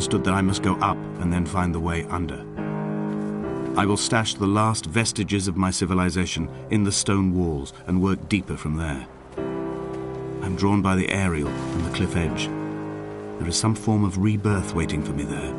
understood that I must go up and then find the way under. I will stash the last vestiges of my civilization in the stone walls and work deeper from there. I'm drawn by the aerial and the cliff edge. There is some form of rebirth waiting for me there.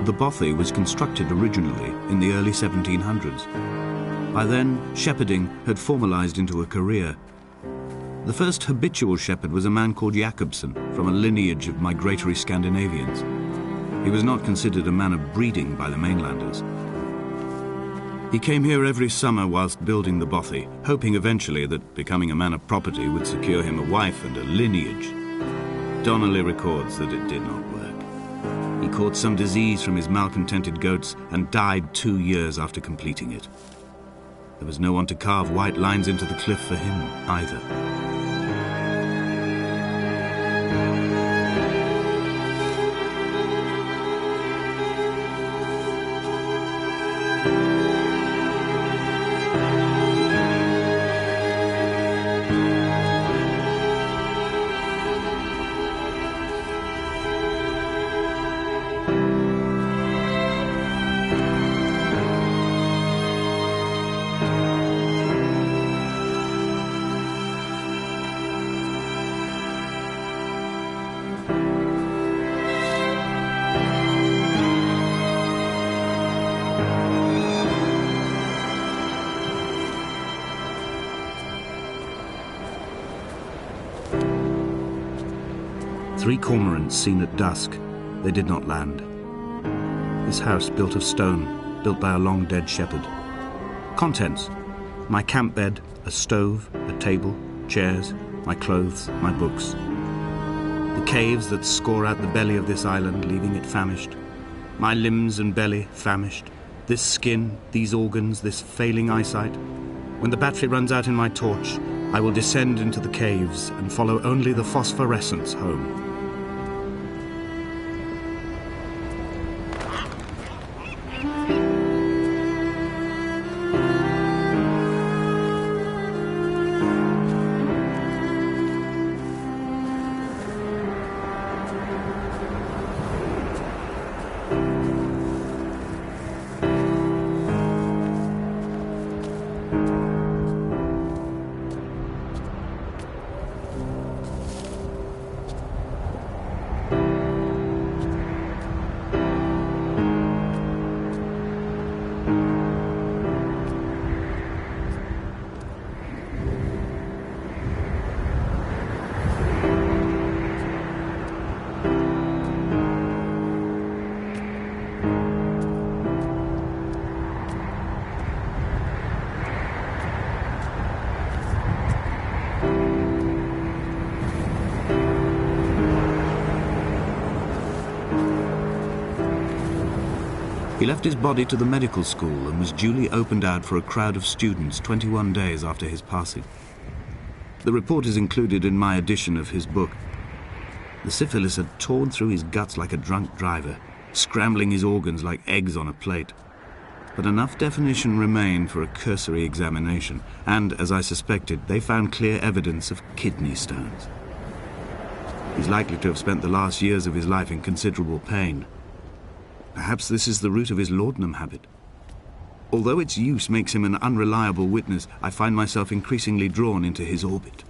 The bothy was constructed originally in the early 1700s. By then, shepherding had formalized into a career. The first habitual shepherd was a man called Jakobsen, from a lineage of migratory Scandinavians. He was not considered a man of breeding by the mainlanders. He came here every summer whilst building the bothy, hoping eventually that becoming a man of property would secure him a wife and a lineage. Donnelly records that it did not work. He caught some disease from his malcontented goats and died 2 years after completing it. There was no one to carve white lines into the cliff for him either. Three cormorants seen at dusk. They did not land. This house built of stone, built by a long-dead shepherd. Contents: my camp bed, a stove, a table, chairs, my clothes, my books. The caves that score out the belly of this island, leaving it famished. My limbs and belly famished. This skin, these organs, this failing eyesight. When the battery runs out in my torch, I will descend into the caves and follow only the phosphorescence home. He left his body to the medical school and was duly opened out for a crowd of students 21 days after his passing. The report is included in my edition of his book. The syphilis had torn through his guts like a drunk driver, scrambling his organs like eggs on a plate. But enough definition remained for a cursory examination, and, as I suspected, they found clear evidence of kidney stones. He's likely to have spent the last years of his life in considerable pain. Perhaps this is the root of his laudanum habit. Although its use makes him an unreliable witness, I find myself increasingly drawn into his orbit.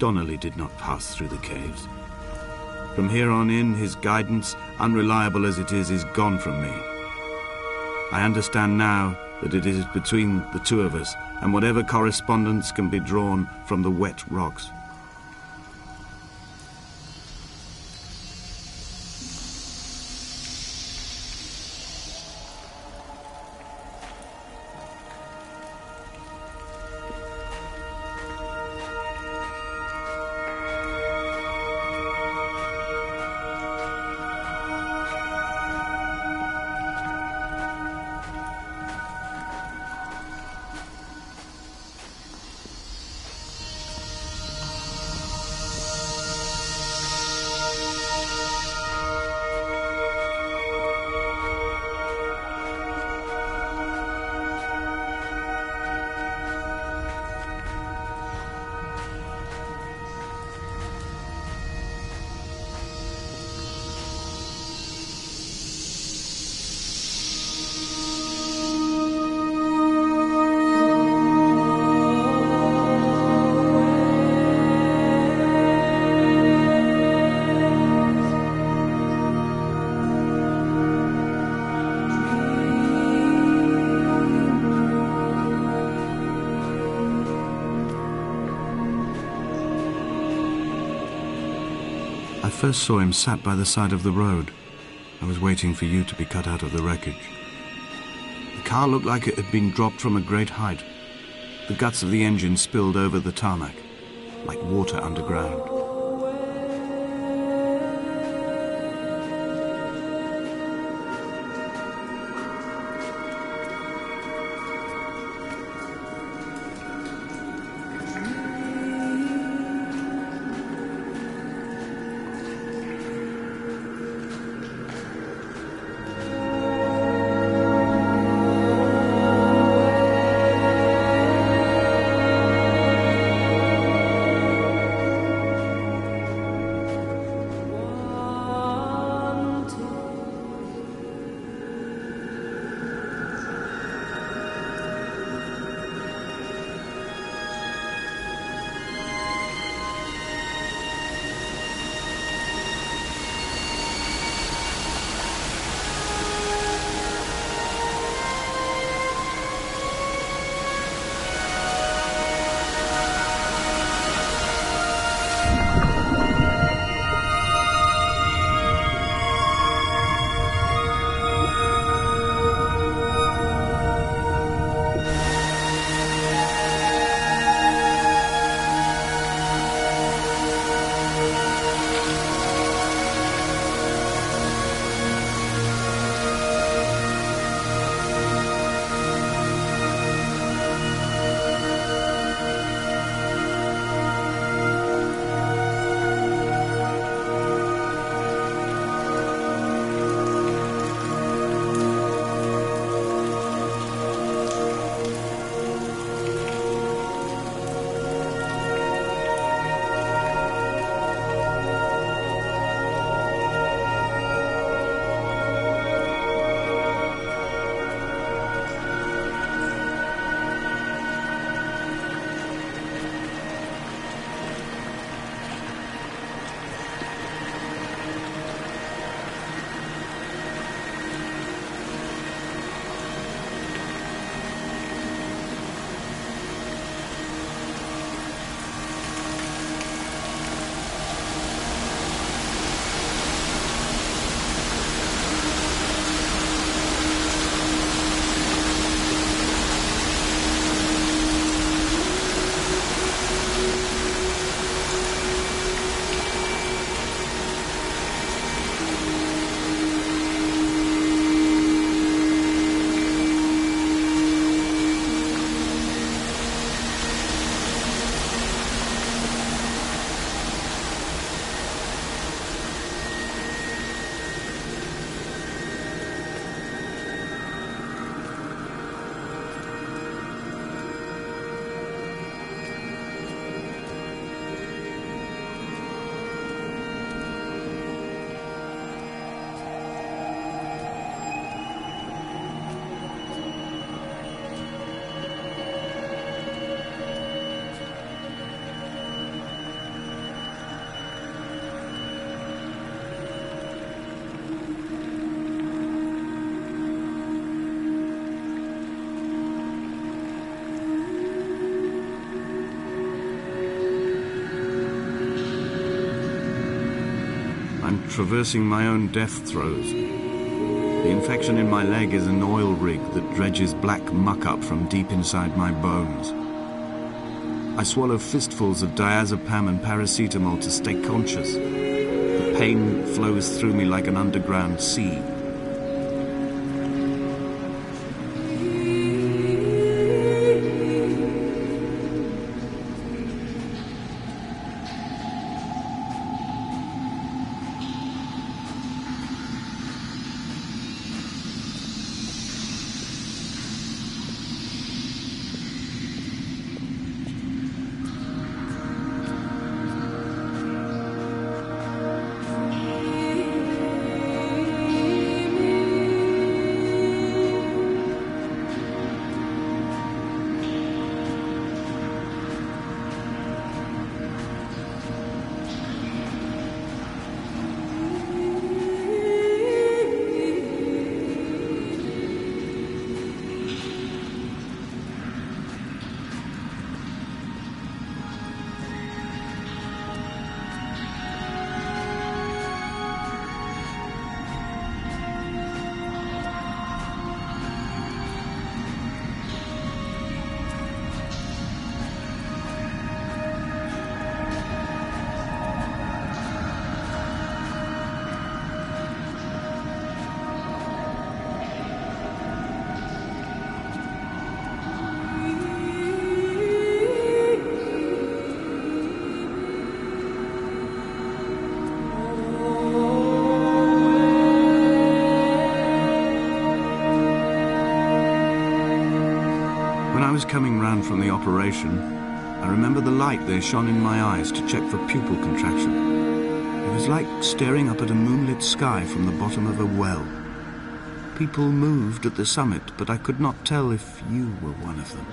Donnelly did not pass through the caves. From here on in, his guidance, unreliable as it is gone from me. I understand now that it is between the two of us, and whatever correspondence can be drawn from the wet rocks. I first saw him sat by the side of the road. I was waiting for you to be cut out of the wreckage. The car looked like it had been dropped from a great height. The guts of the engine spilled over the tarmac, like water underground. I'm traversing my own death throes. The infection in my leg is an oil rig that dredges black muck up from deep inside my bones. I swallow fistfuls of diazepam and paracetamol to stay conscious. The pain flows through me like an underground sea. Coming round from the operation, I remember the light they shone in my eyes to check for pupil contraction. It was like staring up at a moonlit sky from the bottom of a well. People moved at the summit, but I could not tell if you were one of them.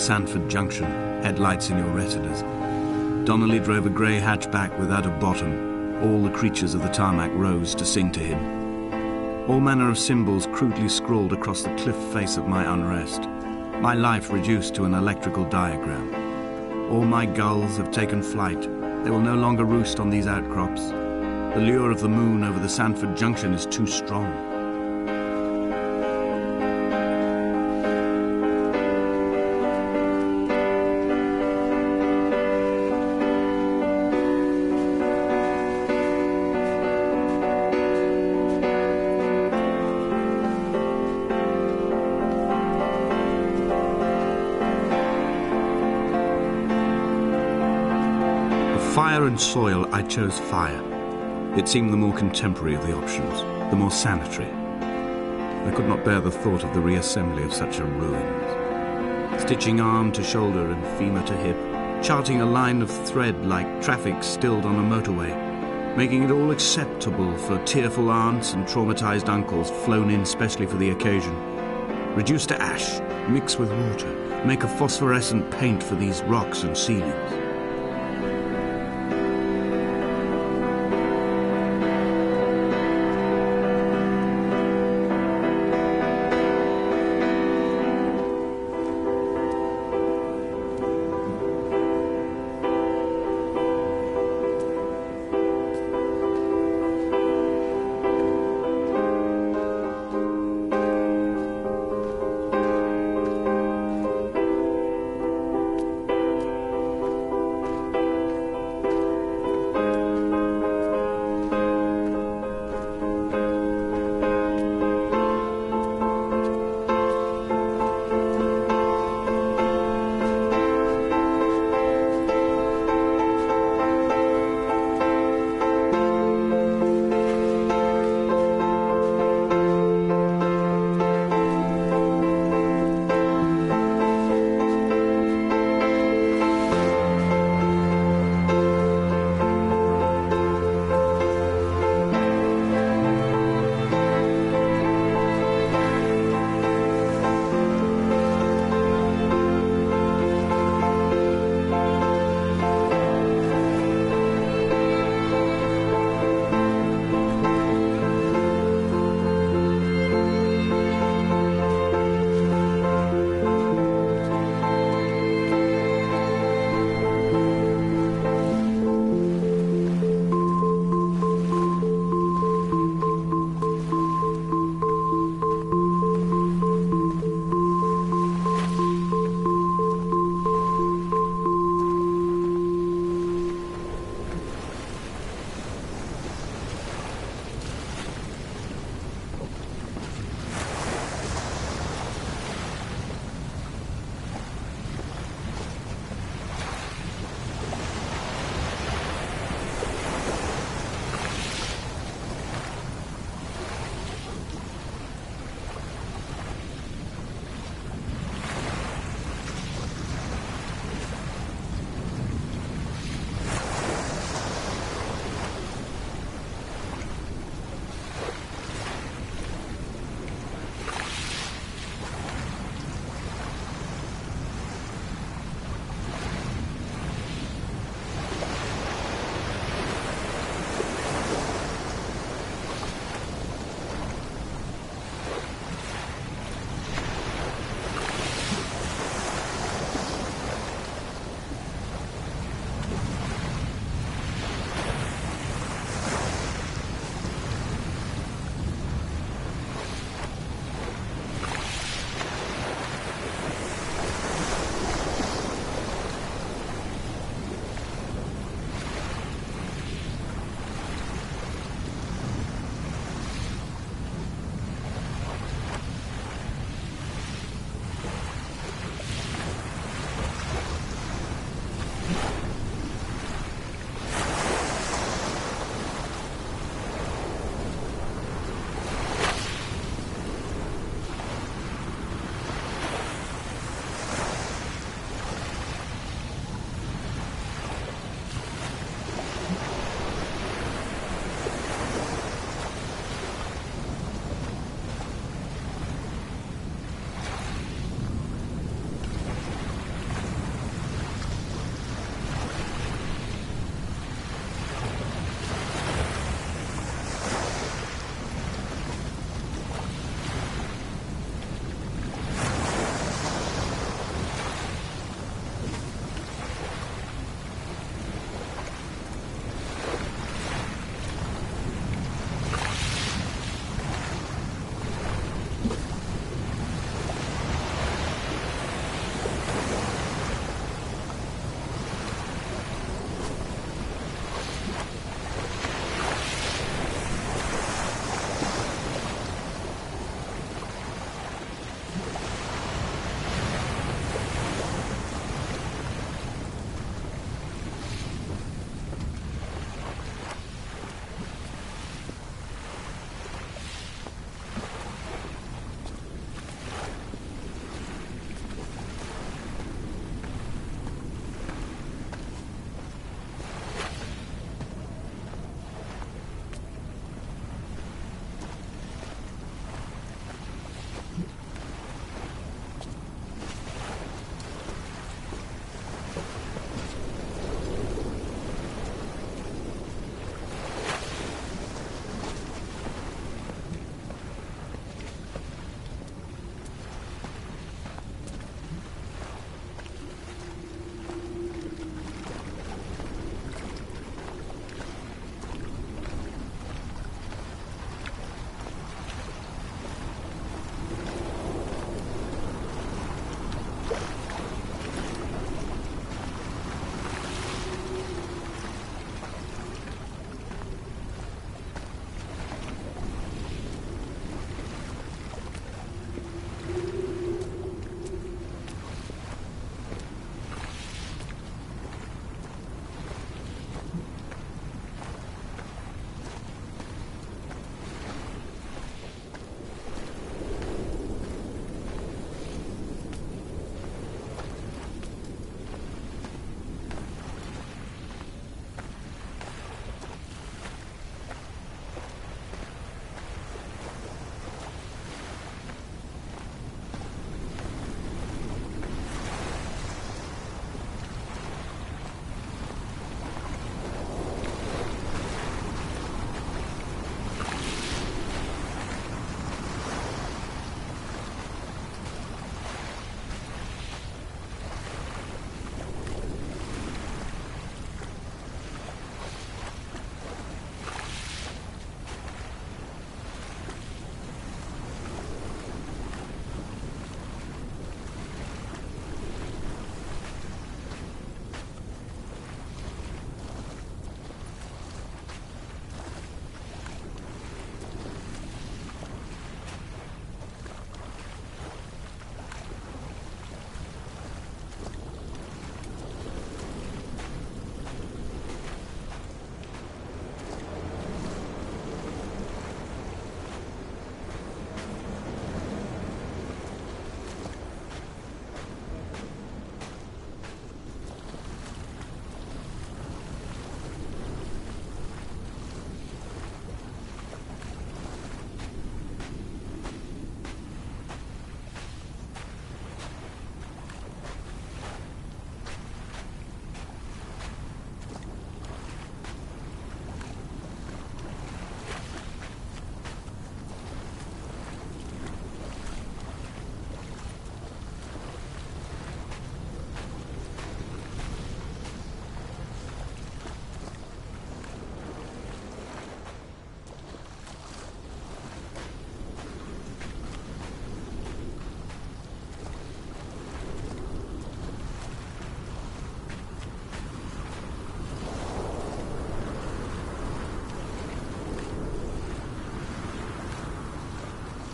Sanford Junction, headlights in your retinas. Donnelly drove a grey hatchback without a bottom. All the creatures of the tarmac rose to sing to him. All manner of symbols crudely scrawled across the cliff face of my unrest. My life reduced to an electrical diagram. All my gulls have taken flight. They will no longer roost on these outcrops. The lure of the moon over the Sanford Junction is too strong. Fire and soil, I chose fire. It seemed the more contemporary of the options, the more sanitary. I could not bear the thought of the reassembly of such a ruin. Stitching arm to shoulder and femur to hip, charting a line of thread like traffic stilled on a motorway, making it all acceptable for tearful aunts and traumatized uncles flown in specially for the occasion. Reduce to ash, mix with water, make a phosphorescent paint for these rocks and ceilings.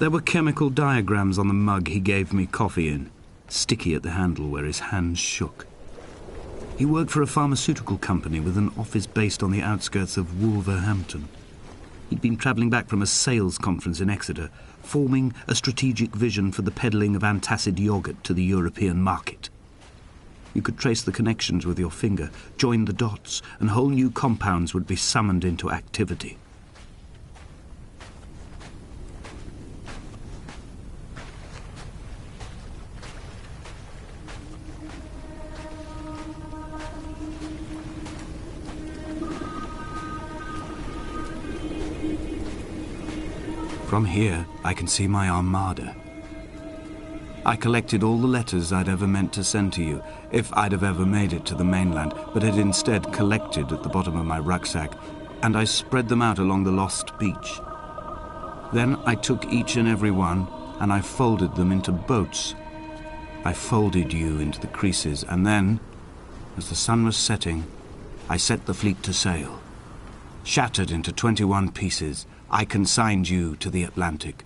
There were chemical diagrams on the mug he gave me coffee in, sticky at the handle where his hands shook. He worked for a pharmaceutical company with an office based on the outskirts of Wolverhampton. He'd been travelling back from a sales conference in Exeter, forming a strategic vision for the peddling of antacid yoghurt to the European market. You could trace the connections with your finger, join the dots, and whole new compounds would be summoned into activity. From here, I can see my armada. I collected all the letters I'd ever meant to send to you, if I'd have ever made it to the mainland, but had instead collected at the bottom of my rucksack, and I spread them out along the lost beach. Then I took each and every one, and I folded them into boats. I folded you into the creases, and then, as the sun was setting, I set the fleet to sail. Shattered into 21 pieces, I consigned you to the Atlantic,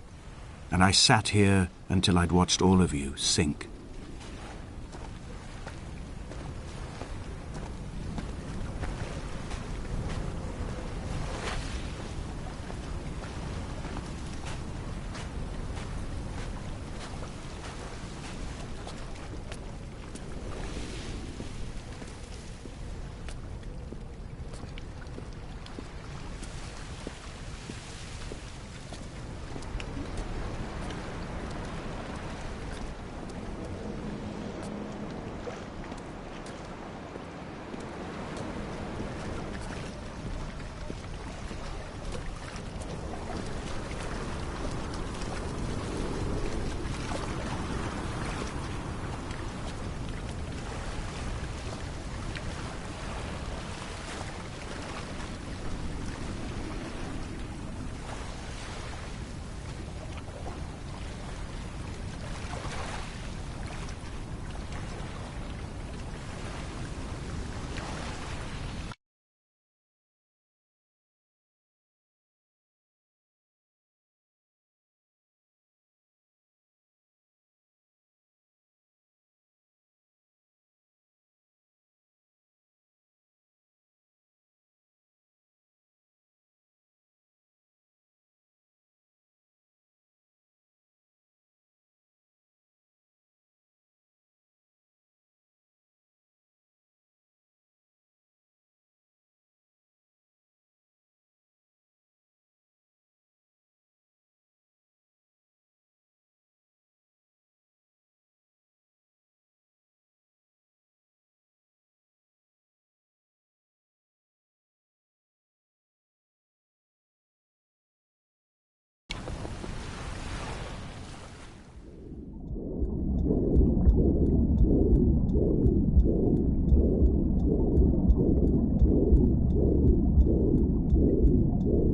and I sat here until I'd watched all of you sink.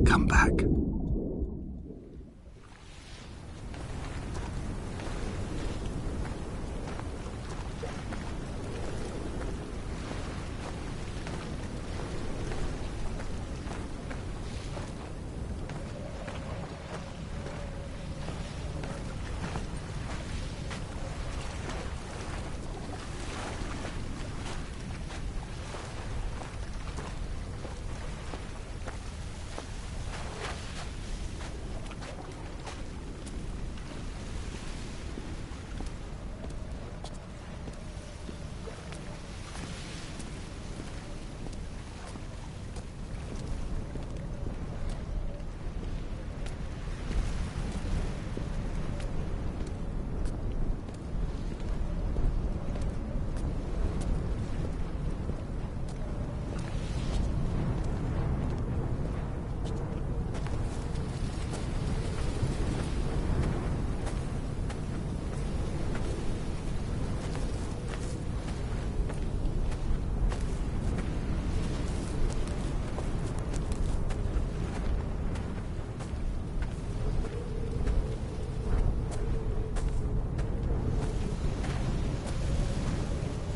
Come back.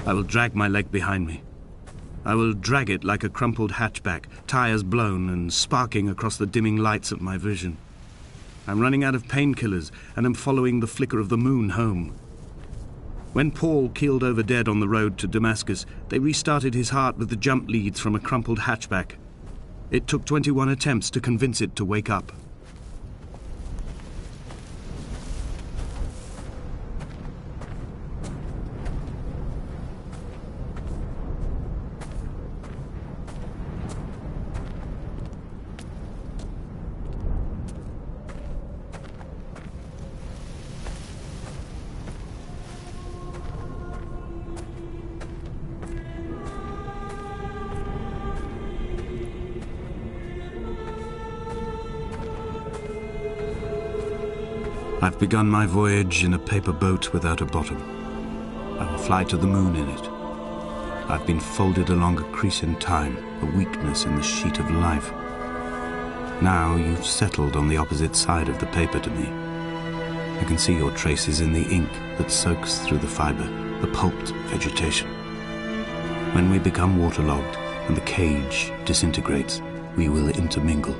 I will drag my leg behind me. I will drag it like a crumpled hatchback, tires blown and sparking across the dimming lights of my vision. I'm running out of painkillers and am following the flicker of the moon home. When Paul keeled over dead on the road to Damascus, they restarted his heart with the jump leads from a crumpled hatchback. It took 21 attempts to convince it to wake up. I've begun my voyage in a paper boat without a bottom. I will fly to the moon in it. I've been folded along a crease in time, a weakness in the sheet of life. Now you've settled on the opposite side of the paper to me. I can see your traces in the ink that soaks through the fiber, the pulped vegetation. When we become waterlogged and the cage disintegrates, we will intermingle.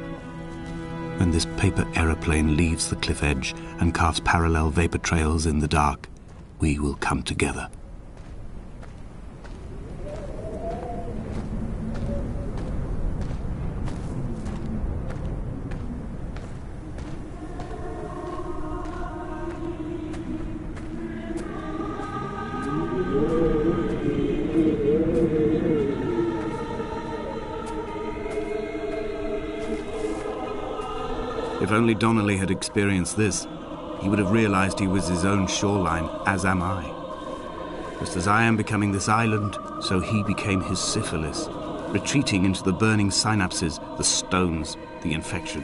When this paper aeroplane leaves the cliff edge and carves parallel vapor trails in the dark, we will come together. If only Donnelly had experienced this, he would have realized he was his own shoreline, as am I. Just as I am becoming this island, so he became his syphilis, retreating into the burning synapses, the stones, the infection.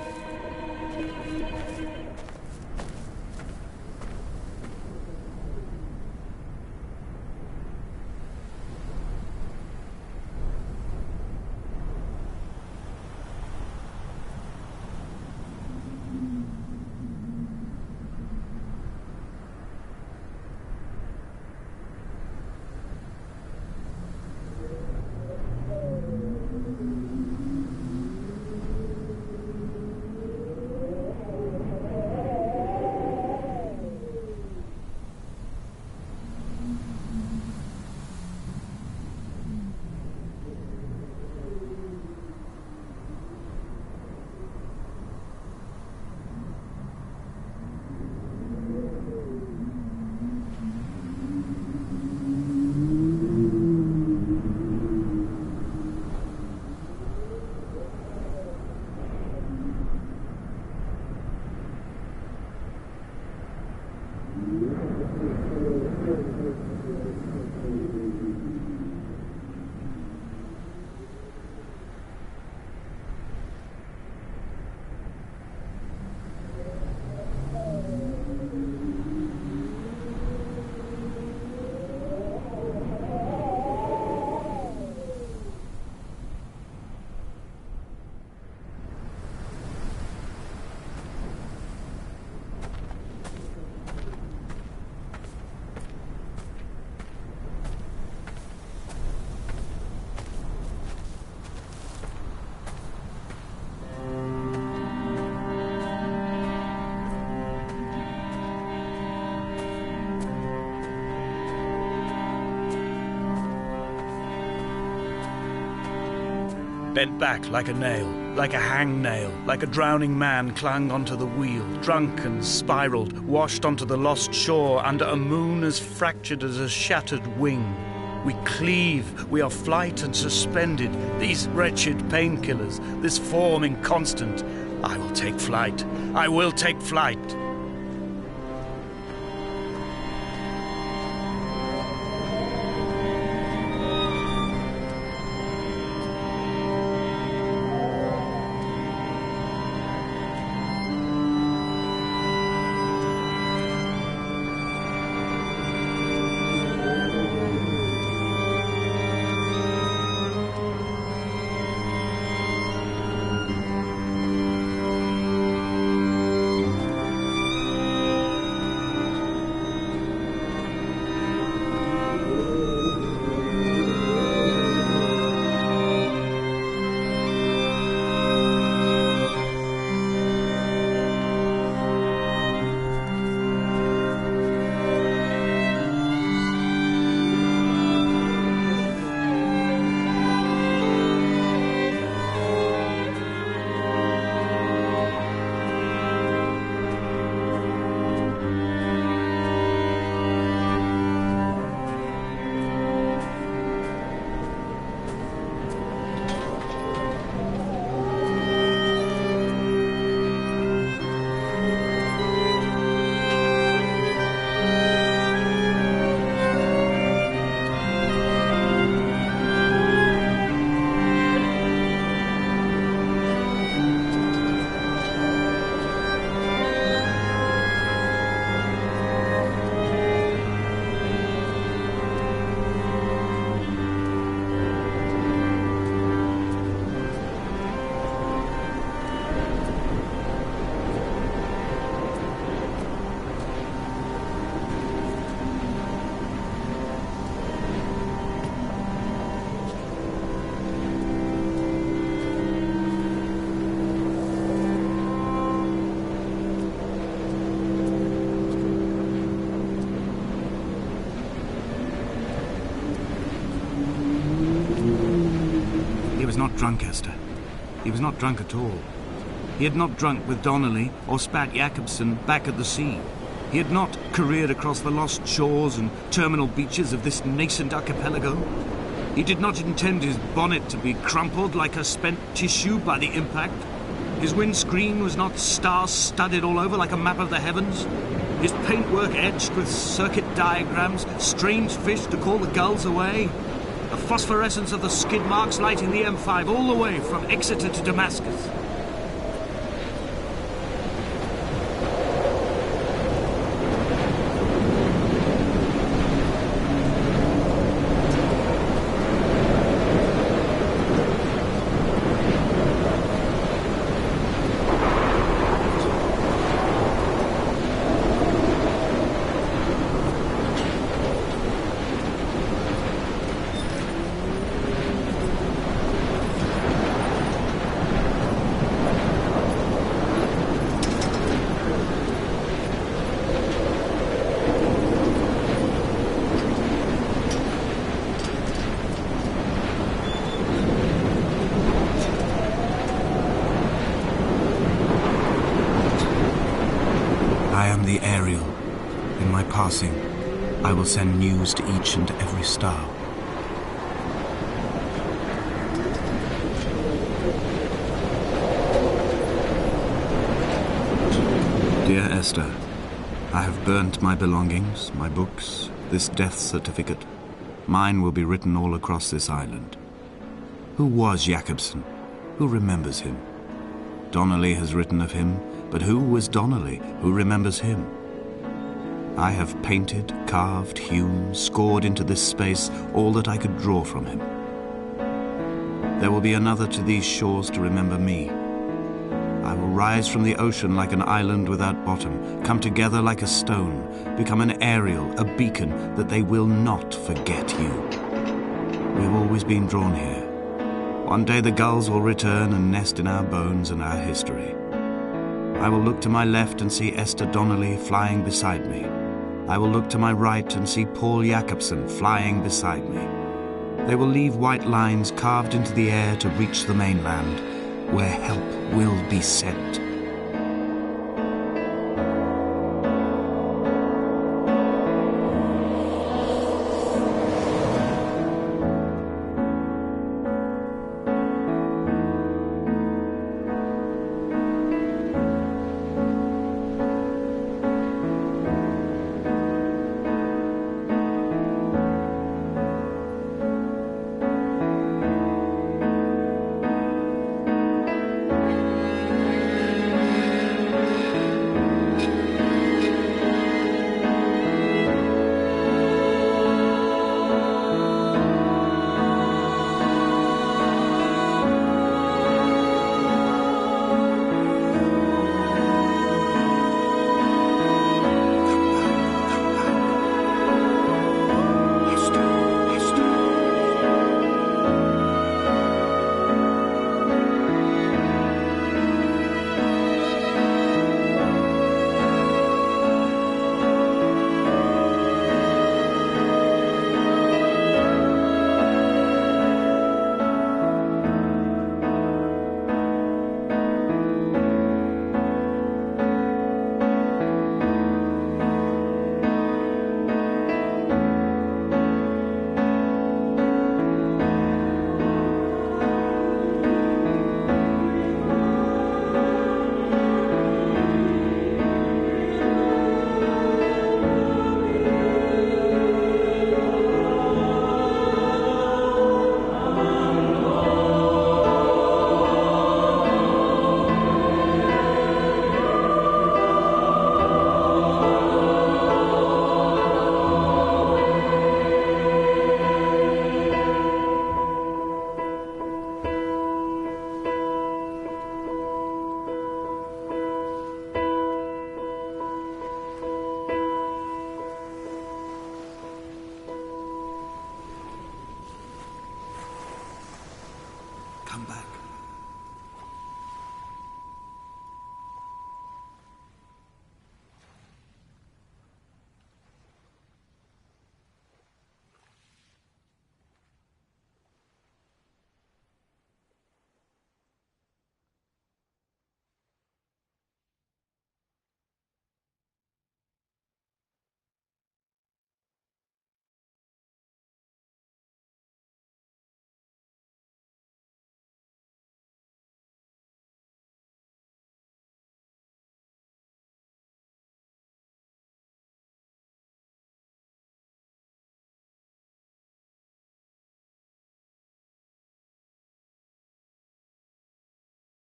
Bent back like a nail, like a hangnail, like a drowning man clung onto the wheel, drunk and spiraled, washed onto the lost shore under a moon as fractured as a shattered wing. We cleave, we are flight and suspended, these wretched painkillers, this form inconstant. I will take flight, I will take flight. drunk, Esther. He was not drunk at all. He had not drunk with Donnelly or spat Jakobsen back at the sea. He had not careered across the lost shores and terminal beaches of this nascent archipelago. He did not intend his bonnet to be crumpled like a spent tissue by the impact. His windscreen was not star-studded all over like a map of the heavens. His paintwork etched with circuit diagrams, strange fish to call the gulls away. The phosphorescence of the skid marks lighting the M5 all the way from Exeter to Damascus. The Ariel. In my passing, I will send news to each and every star. Dear Esther, I have burnt my belongings, my books, this death certificate. Mine will be written all across this island. Who was Jakobsen? Who remembers him? Donnelly has written of him, but who was Donnelly? Who remembers him? I have painted, carved, hewn, scored into this space all that I could draw from him. There will be another to these shores to remember me. I will rise from the ocean like an island without bottom, come together like a stone, become an Ariel, a beacon that they will not forget you. We've always been drawn here. One day the gulls will return and nest in our bones and our history. I will look to my left and see Esther Donnelly flying beside me. I will look to my right and see Paul Jakobsen flying beside me. They will leave white lines carved into the air to reach the mainland, where help will be sent.